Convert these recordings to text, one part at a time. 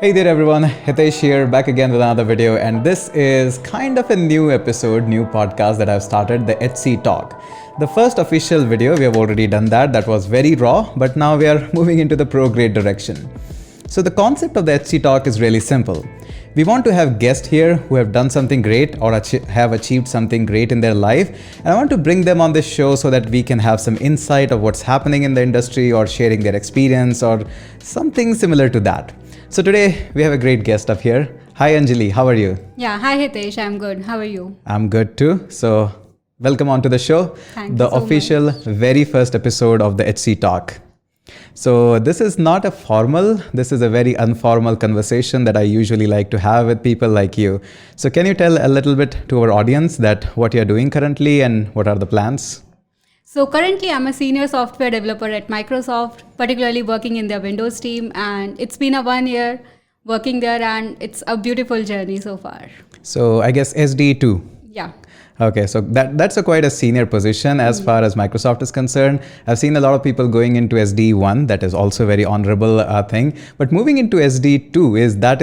Hey there everyone, Hitesh here, back again with another video, and this is kind of a new episode, new podcast that I've started, the HC Talk. The first official video, we have already done that was very raw, but now we are moving into the pro-grade direction. So the concept of the HC Talk is really simple. We want to have guests here who have done something great or have achieved something great in their life, and I want to bring them on this show so that we can have some insight of what's happening in the industry or sharing their experience or something similar to that. So today we have a great guest up here. Hi Anjali, how are you? Yeah, hi Hitesh, I'm good. How are you? I'm good too. So welcome on to the show. Thank the you so official much. very first episode of the HC Talk. So this is not a formal, this is a very informal conversation that I usually like to have with people like you. So can you tell a little bit to our audience that what you're doing currently and what are the plans? So currently I'm a senior software developer at Microsoft, particularly working in their Windows team, and it's been a 1 year working there and it's a beautiful journey so far. So I guess SDE too. Yeah. Okay, so that's quite a senior position as far as Microsoft is concerned. I've seen a lot of people going into SDE1. That is also a very honorable thing. But moving into SDE2 that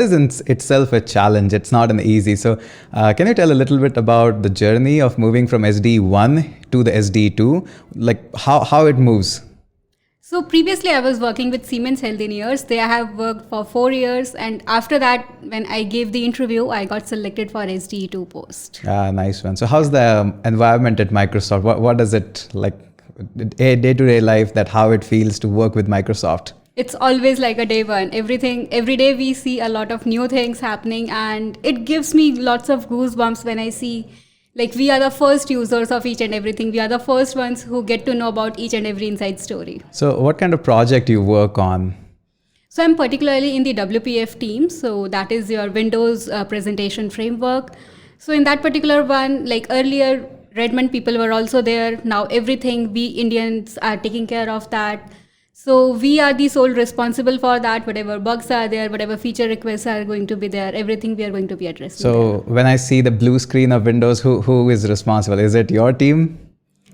is in itself a challenge. It's not an easy. So can you tell a little bit about the journey of moving from SDE1 to the SDE2, like how it moves? So previously I was working with Siemens Healthineers. There I have worked for 4 years, and after that, when I gave the interview, I got selected for SDE2 post. Nice one. So how's the environment at Microsoft? What does it like day-to-day life, that how it feels to work with Microsoft? It's always like a day one. Every day we see a lot of new things happening, and it gives me lots of goosebumps when I see, like, we are the first users of each and everything. We are the first ones who get to know about each and every inside story. So what kind of project you work on? So I'm particularly in the WPF team. So that is your Windows presentation framework. So in that particular one, like earlier, Redmond people were also there. Now everything, we Indians are taking care of that. So we are the sole responsible for that. Whatever bugs are there, whatever feature requests are going to be there, everything we are going to be addressing. So when I see the blue screen of Windows, who is responsible? Is it your team?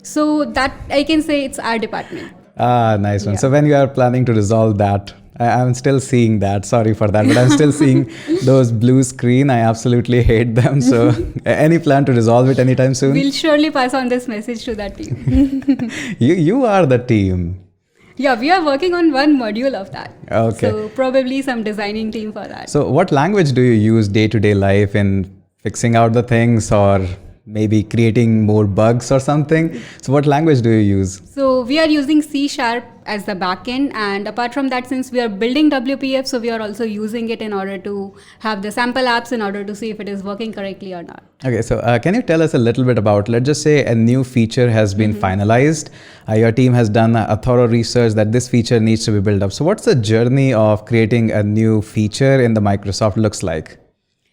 So that I can say it's our department. Nice one. Yeah. So when you are planning to resolve that, I'm still seeing that. Sorry for that, but I'm still seeing those blue screen. I absolutely hate them. So any plan to resolve it anytime soon? We'll surely pass on this message to that team. You are the team. Yeah, we are working on one module of that. Okay. So probably some designing team for that. So what language do you use day-to-day life in fixing out the things or maybe creating more bugs or something? So what language do you use? So we are using C# as the backend, and apart from that, since we are building WPF, so we are also using it in order to have the sample apps in order to see if it is working correctly or not. Okay, so can you tell us a little bit about, let's just say a new feature has been finalized. Your team has done a thorough research that this feature needs to be built up. So what's the journey of creating a new feature in the Microsoft looks like?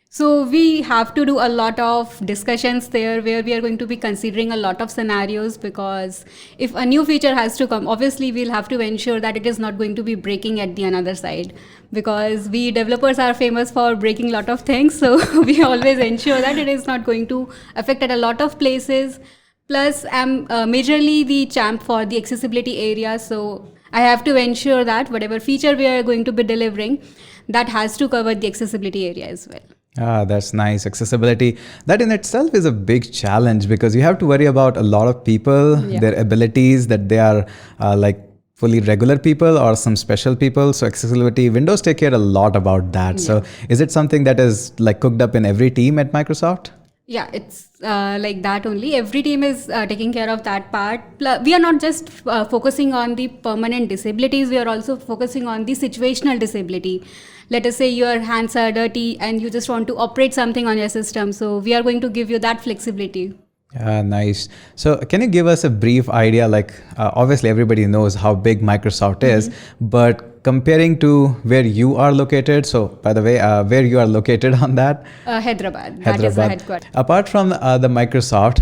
So we have to do a lot of discussions there where we are going to be considering a lot of scenarios, because if a new feature has to come, obviously we'll have to ensure that it is not going to be breaking at the another side, because we developers are famous for breaking a lot of things. So we always ensure that it is not going to affect at a lot of places. Plus I'm majorly the champ for the accessibility area. So I have to ensure that whatever feature we are going to be delivering, that has to cover the accessibility area as well. That's nice. Accessibility, that in itself is a big challenge because you have to worry about a lot of people, their abilities, that they are like fully regular people or some special people. So accessibility, Windows take care a lot about that. So is it something that is like cooked up in every team at Microsoft? Yeah, it's like that only. Every team is taking care of that part. We are not just focusing on the permanent disabilities, we are also focusing on the situational disability. Let us say your hands are dirty and you just want to operate something on your system. So we are going to give you that flexibility. Nice. So can you give us a brief idea, like obviously everybody knows how big Microsoft is, but comparing to where you are located, so by the way, where you are located on that? Hyderabad. That is the headquarters. Apart from the Microsoft,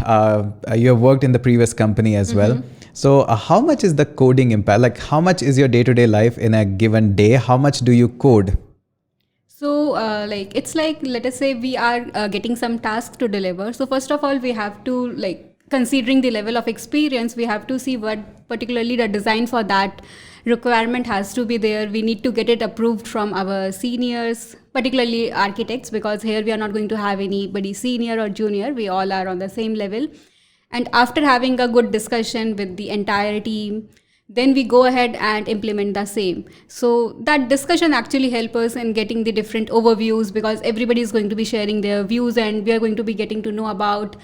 you have worked in the previous company as well. So how much is the coding impact? Like how much is your day-to-day life in a given day? How much do you code? So like it's like, let us say we are getting some tasks to deliver. So first of all, we have to, like, considering the level of experience, we have to see what particularly the design for that requirement has to be there. We need to get it approved from our seniors, particularly architects, because here we are not going to have anybody senior or junior. We all are on the same level. And after having a good discussion with the entire team, then we go ahead and implement the same. So that discussion actually helps us in getting the different overviews, because everybody is going to be sharing their views and we are going to be getting to know about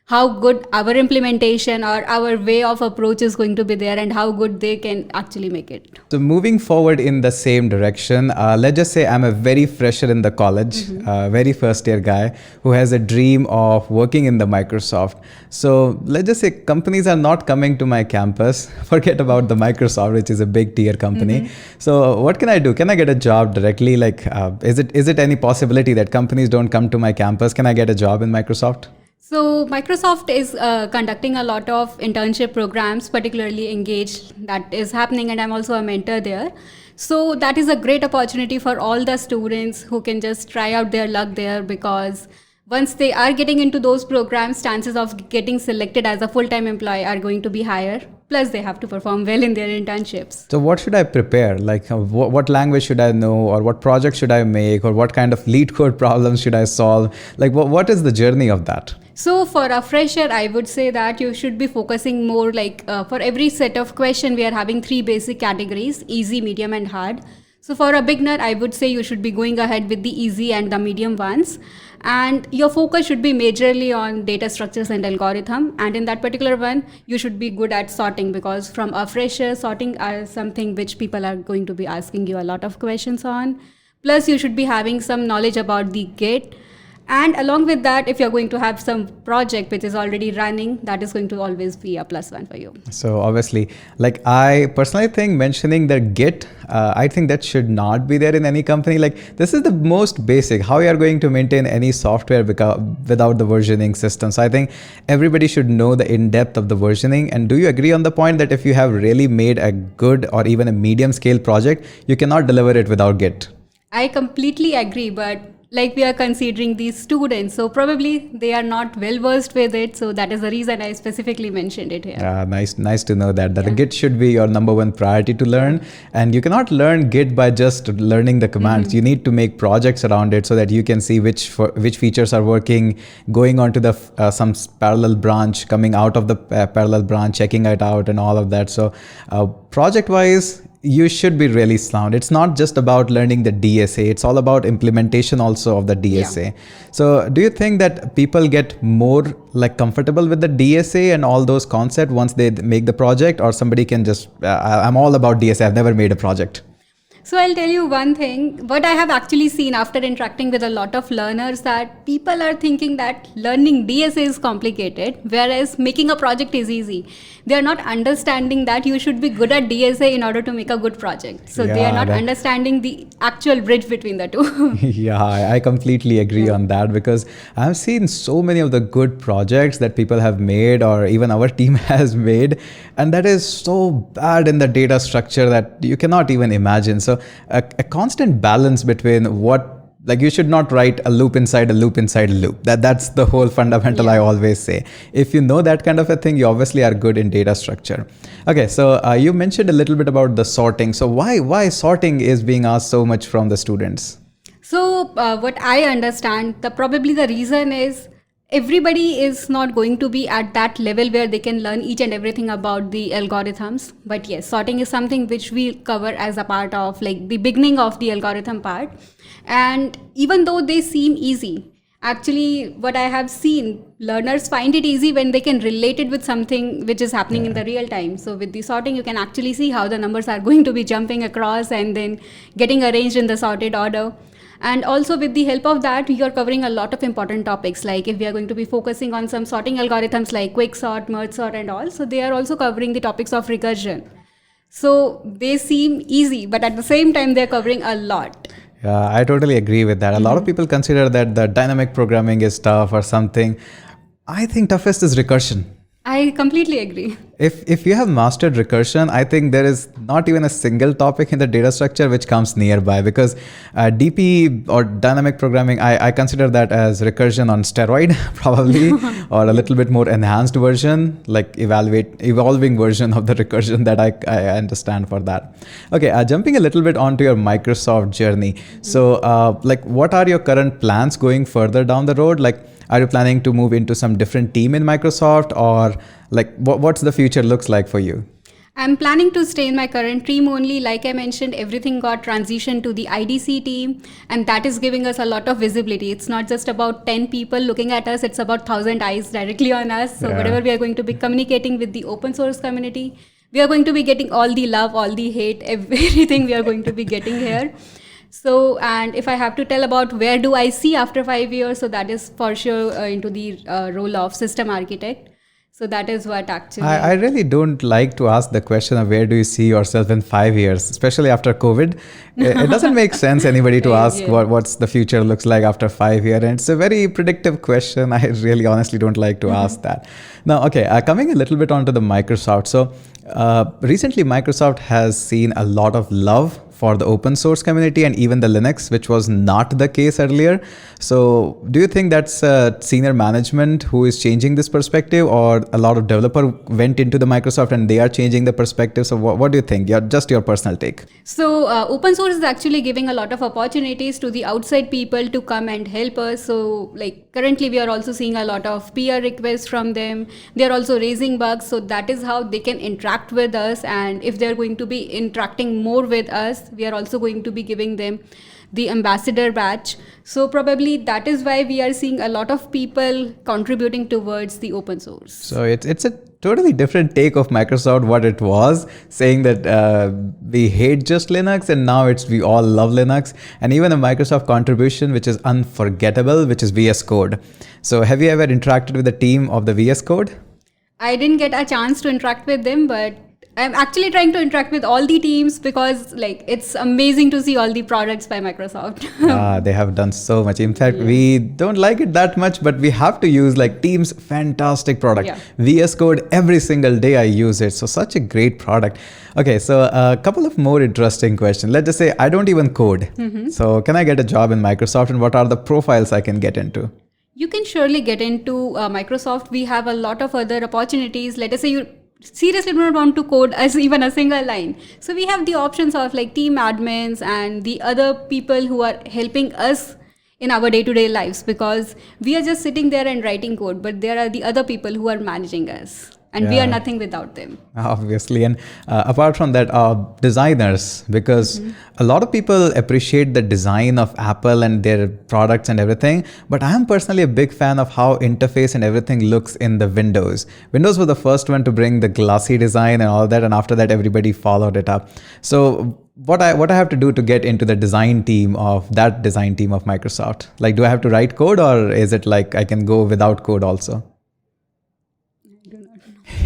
how good our implementation or our way of approach is going to be there and how good they can actually make it. So moving forward in the same direction, let's just say I'm a very fresher in the college, very first year guy who has a dream of working in the Microsoft. So let's just say companies are not coming to my campus. Forget about the Microsoft, which is a big tier company. So what can I do? Can I get a job directly? Like, is it any possibility that companies don't come to my campus? Can I get a job in Microsoft? So Microsoft is conducting a lot of internship programs, particularly Engage, that is happening, and I'm also a mentor there. So that is a great opportunity for all the students who can just try out their luck there, because once they are getting into those programs, chances of getting selected as a full-time employee are going to be higher. Plus, they have to perform well in their internships. So what should I prepare? Like what language should I know, or what project should I make, or what kind of lead code problems should I solve? Like what is the journey of that? So for a fresher, I would say that you should be focusing more like for every set of question, we are having 3 basic categories: easy, medium, and hard. So for a beginner, I would say you should be going ahead with the easy and the medium ones. And your focus should be majorly on data structures and algorithm. And in that particular one, you should be good at sorting, because from a fresher, sorting are something which people are going to be asking you a lot of questions on. Plus, you should be having some knowledge about the Git. And along with that, if you're going to have some project which is already running, that is going to always be a +1 for you. So obviously, like I personally think mentioning the Git, I think that should not be there in any company. Like this is the most basic, how you are going to maintain any software without the versioning system. So I think everybody should know the in-depth of the versioning. And do you agree on the point that if you have really made a good or even a medium scale project, you cannot deliver it without Git? I completely agree, but like we are considering these students, so probably they are not well versed with it. So that is the reason I specifically mentioned it here. Nice to know that the Git should be your number one priority to learn. And you cannot learn Git by just learning the commands. You need to make projects around it so that you can see which features are working, going on to the some parallel branch, coming out of the parallel branch, checking it out and all of that. So project wise, you should be really sound. It's not just about learning the DSA. It's all about implementation also of the DSA. Yeah. So do you think that people get more like comfortable with the DSA and all those concepts once they make the project, or somebody can just, I'm all about DSA, I've never made a project? So I'll tell you one thing, what I have actually seen after interacting with a lot of learners, that people are thinking that learning DSA is complicated, whereas making a project is easy. They are not understanding that you should be good at DSA in order to make a good project. So they are not understanding the actual bridge between the two. Yeah, I completely agree on that, because I've seen so many of the good projects that people have made, or even our team has made, and that is so bad in the data structure that you cannot even imagine. So a constant balance between like you should not write a loop inside a loop inside a loop. That's the whole fundamental. I always say, if you know that kind of a thing, you obviously are good in data structure. Okay, so you mentioned a little bit about the sorting. So why sorting is being asked so much from the students? So what I understand, probably the reason is everybody is not going to be at that level where they can learn each and everything about the algorithms. But yes, sorting is something which we cover as a part of like the beginning of the algorithm part. And even though they seem easy, actually what I have seen, learners find it easy when they can relate it with something which is happening in the real time. So with the sorting, you can actually see how the numbers are going to be jumping across and then getting arranged in the sorted order. And also with the help of that, we are covering a lot of important topics. Like if we are going to be focusing on some sorting algorithms like quicksort, merge sort and all. So they are also covering the topics of recursion. So they seem easy, but at the same time, they're covering a lot. Yeah, I totally agree with that. A lot of people consider that the dynamic programming is tough or something. I think toughest is recursion. I completely agree. If you have mastered recursion, I think there is not even a single topic in the data structure which comes nearby, because DP or dynamic programming, I consider that as recursion on steroid, probably, or a little bit more enhanced version, like evolving version of the recursion that I understand for that. Okay, jumping a little bit onto your Microsoft journey. So, like, what are your current plans going further down the road? Like, are you planning to move into some different team in Microsoft, or like what's the future looks like for you? I'm planning to stay in my current team only. Like I mentioned, everything got transitioned to the IDC team, and that is giving us a lot of visibility. It's not just about 10 people looking at us, it's about 1,000 eyes directly on us. So whatever we are going to be communicating with the open source community, we are going to be getting all the love, all the hate, everything we are going to be getting here. So, and if I have to tell about where do I see after 5 years, so that is for sure into the role of system architect. So that is what actually... I really don't like to ask the question of where do you see yourself in 5 years, especially after COVID. It doesn't make sense anybody to ask what's the future looks like after 5 years. And it's a very predictive question. I really honestly don't like to ask that. Now, okay, coming a little bit onto the Microsoft. So recently Microsoft has seen a lot of love for the open source community and even the Linux, which was not the case earlier. So do you think that's senior management who is changing this perspective, or a lot of developer went into the Microsoft and they are changing the perspective? So what do you think? Just your personal take. So open source is actually giving a lot of opportunities to the outside people to come and help us. So like currently we are also seeing a lot of PR requests from them. They are also raising bugs. So that is how they can interact with us. And if they're going to be interacting more with us, we are also going to be giving them the ambassador badge. So probably that is why we are seeing a lot of people contributing towards the open source. So it's a totally different take of Microsoft, what it was, saying that we hate just Linux, and now it's we all love Linux. And even a Microsoft contribution which is unforgettable, which is VS Code. So have you ever interacted with the team of the VS Code? I didn't get a chance to interact with them, but I'm actually trying to interact with all the teams, because like it's amazing to see all the products by Microsoft. They have done so much. In fact, we don't like it that much, but we have to use like Teams, fantastic product. VS Code, every single day I use it. So such a great product. Okay, so a couple of more interesting questions. Let's just say I don't even code. So can I get a job in Microsoft, and what are the profiles I can get into? You can surely get into Microsoft. We have a lot of other opportunities. Let us say you seriously do not want to code as even a single line. So we have the options of like team admins and the other people who are helping us in our day-to-day lives, because we are just sitting there and writing code, but there are the other people who are managing us. And we are nothing without them. Obviously. And apart from that, designers, because a lot of people appreciate the design of Apple and their products and everything. But I am personally a big fan of how interface and everything looks in the Windows. Windows was the first one to bring the glossy design and all that. And after that, everybody followed it up. So what I have to do to get into the design team of Microsoft? Like, do I have to write code, or is it like I can go without code also?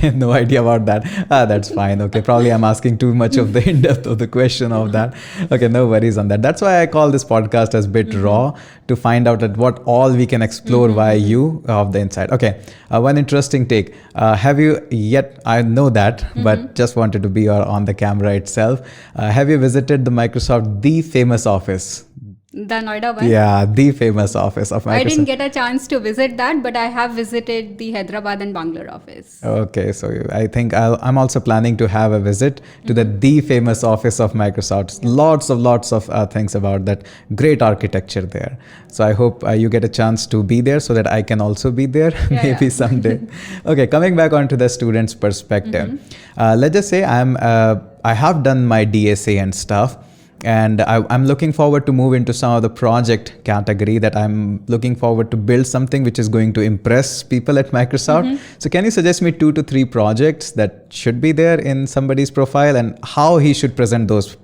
No idea about that. That's fine. Okay, probably I'm asking too much of the in-depth of the question of that. Okay, no worries on that. That's why I call this podcast as bit raw, to find out that what all we can explore via you of the inside. Okay, one interesting take. Have you yet, I know that, but just wanted to be on the camera itself. Have you visited the Microsoft, the famous office? The Noida one? Yeah, the famous office of Microsoft. I didn't get a chance to visit that, but I have visited the Hyderabad and Bangalore office. Okay, so I think I'm also planning to have a visit to the famous office of Microsoft. Lots of things about that great architecture there. So I hope you get a chance to be there, so that I can also be there maybe someday. Okay, coming back onto the student's perspective. Let's just say I have done my DSA and stuff. And I'm looking forward to move into some of the project category, that I'm looking forward to build something which is going to impress people at Microsoft. So can you suggest me 2 to 3 projects that should be there in somebody's profile, and how he should present those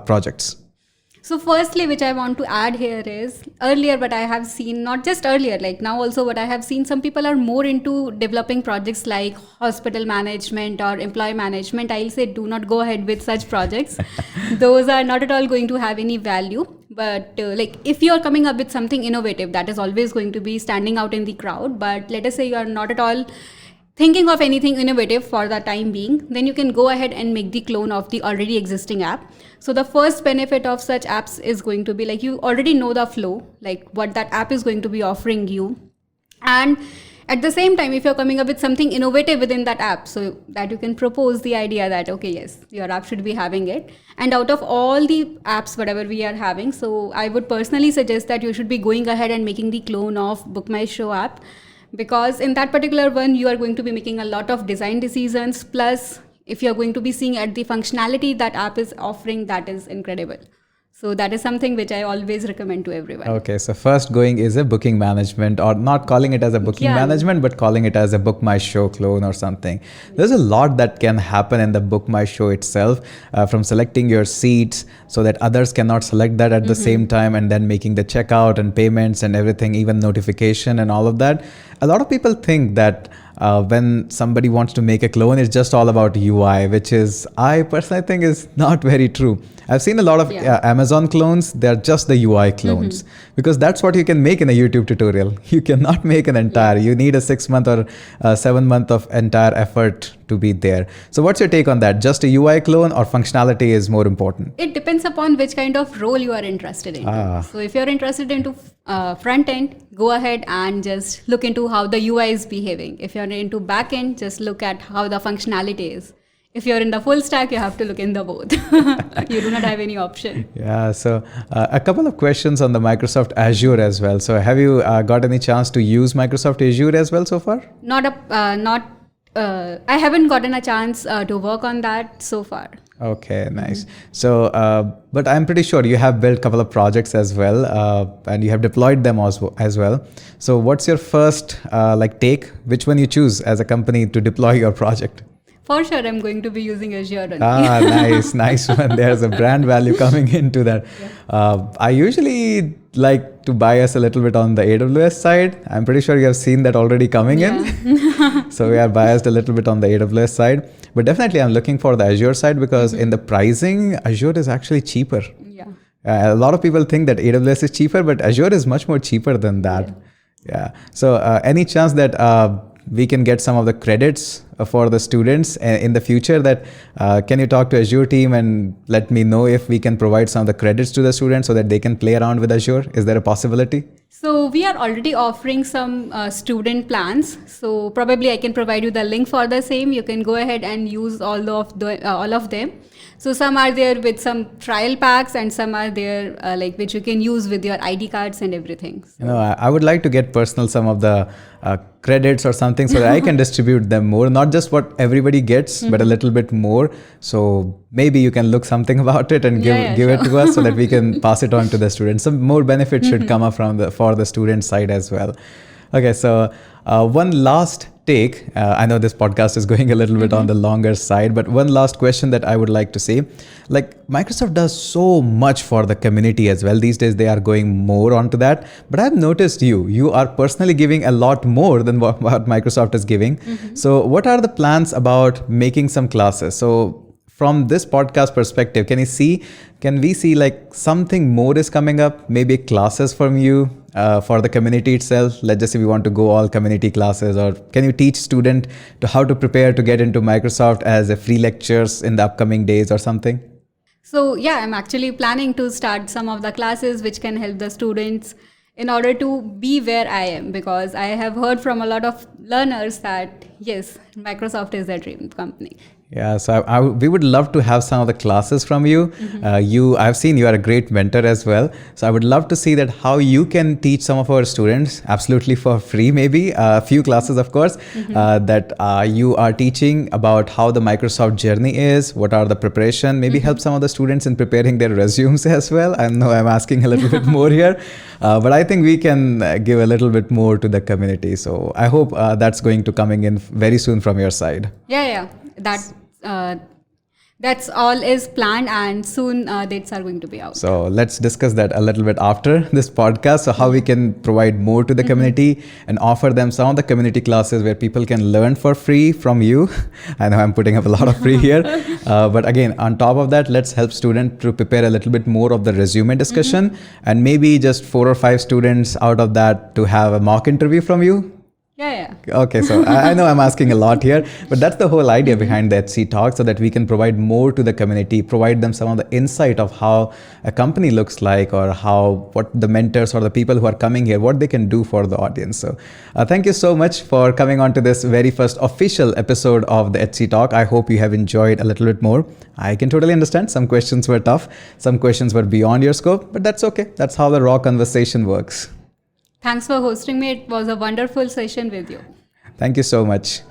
projects? So firstly, which I want to add here is, earlier what I have seen, not just earlier, like now also what I have seen, some people are more into developing projects like hospital management or employee management. I'll say do not go ahead with such projects. Those are not at all going to have any value. But like if you're coming up with something innovative, that is always going to be standing out in the crowd. But let us say you are not at all thinking of anything innovative for the time being, then you can go ahead and make the clone of the already existing app. So the first benefit of such apps is going to be like you already know the flow, like what that app is going to be offering you. And at the same time, if you're coming up with something innovative within that app, so that you can propose the idea that, okay, yes, your app should be having it. And out of all the apps, whatever we are having, so I would personally suggest that you should be going ahead and making the clone of Book My Show app, because in that particular one, you are going to be making a lot of design decisions. Plus, if you're going to be seeing at the functionality that app is offering, that is incredible. So that is something which I always recommend to everyone. Okay, so first going is a booking management, or not calling it as a booking management, but calling it as a Book My Show clone or something. There's a lot that can happen in the Book My Show itself, from selecting your seats so that others cannot select that at the same time, and then making the checkout and payments and everything, even notification and all of that. A lot of people think that when somebody wants to make a clone, it's just all about UI, which is, I personally think, is not very true. I've seen a lot of Amazon clones. They're just the UI clones, because that's what you can make in a YouTube tutorial. You cannot make an entire, you need a 6 month or 7 month of entire effort to be there. So what's your take on that? Just a UI clone, or functionality is more important? It depends upon which kind of role you are interested in. So if you're interested into front end, go ahead and just look into how the UI is behaving. If you're into back end, just look at how the functionality is. If you're in the full stack, you have to look in the both. You do not have any option. Yeah, so a couple of questions on the Microsoft Azure as well. So have you got any chance to use Microsoft Azure as well so far? I haven't gotten a chance to work on that so far. Okay, nice. So, but I'm pretty sure you have built a couple of projects as well, and you have deployed them as well. So what's your first take? Which one you choose as a company to deploy your project? For sure, I'm going to be using Azure only. Nice one. There's a brand value coming into that. I usually like to bias a little bit on the AWS side. I'm pretty sure you have seen that already coming in. So we are biased a little bit on the AWS side. But definitely I'm looking for the Azure side, because in the pricing, Azure is actually cheaper. A lot of people think that AWS is cheaper, but Azure is much more cheaper than that. So any chance that we can get some of the credits for the students in the future? That can you talk to Azure team and let me know if we can provide some of the credits to the students so that they can play around with Azure? Is there a possibility? So we are already offering some student plans. So probably I can provide you the link for the same. You can go ahead and use all of them. So some are there with some trial packs, and some are there which you can use with your ID cards and everything. So. I would like to get personal some of the credits or something, so that I can distribute them more, not just what everybody gets, but a little bit more. So maybe you can look something about it and give it to us, so that we can pass it on to the students. Some more benefits should come up for the student side as well. Okay, so one last take. I know this podcast is going a little bit on the longer side, but one last question that I would like to say. Like, Microsoft does so much for the community as well. These days they are going more onto that. But I've noticed you are personally giving a lot more than what Microsoft is giving. So what are the plans about making some classes? So from this podcast perspective, can we see like something more is coming up? Maybe classes from you for the community itself. Let's just say we want to go all community classes, or can you teach student to how to prepare to get into Microsoft as a free lectures in the upcoming days or something? So yeah, I'm actually planning to start some of the classes which can help the students in order to be where I am, because I have heard from a lot of learners that yes, Microsoft is their dream company. Yeah, so we would love to have some of the classes from you. I've seen you are a great mentor as well. So I would love to see that how you can teach some of our students absolutely for free, maybe a few classes, of course, that you are teaching about how the Microsoft journey is, what are the preparation, maybe help some of the students in preparing their resumes as well. I know I'm asking a little bit more here, but I think we can give a little bit more to the community. So I hope that's going to coming in very soon from your side. Yeah. That's all is planned, and soon dates are going to be out. So let's discuss that a little bit after this podcast. So how we can provide more to the community and offer them some of the community classes where people can learn for free from you. I know I'm putting up a lot of free here. But again, on top of that, let's help students to prepare a little bit more of the resume discussion, and maybe just 4 or 5 students out of that to have a mock interview from you. Yeah. Okay, so I know I'm asking a lot here, but that's the whole idea behind the HC Talk, so that we can provide more to the community, provide them some of the insight of how a company looks like, or what the mentors or the people who are coming here, what they can do for the audience. So thank you so much for coming on to this very first official episode of the HC Talk. I hope you have enjoyed a little bit more. I can totally understand some questions were tough, some questions were beyond your scope, but that's okay. That's how the raw conversation works. Thanks for hosting me. It was a wonderful session with you. Thank you so much.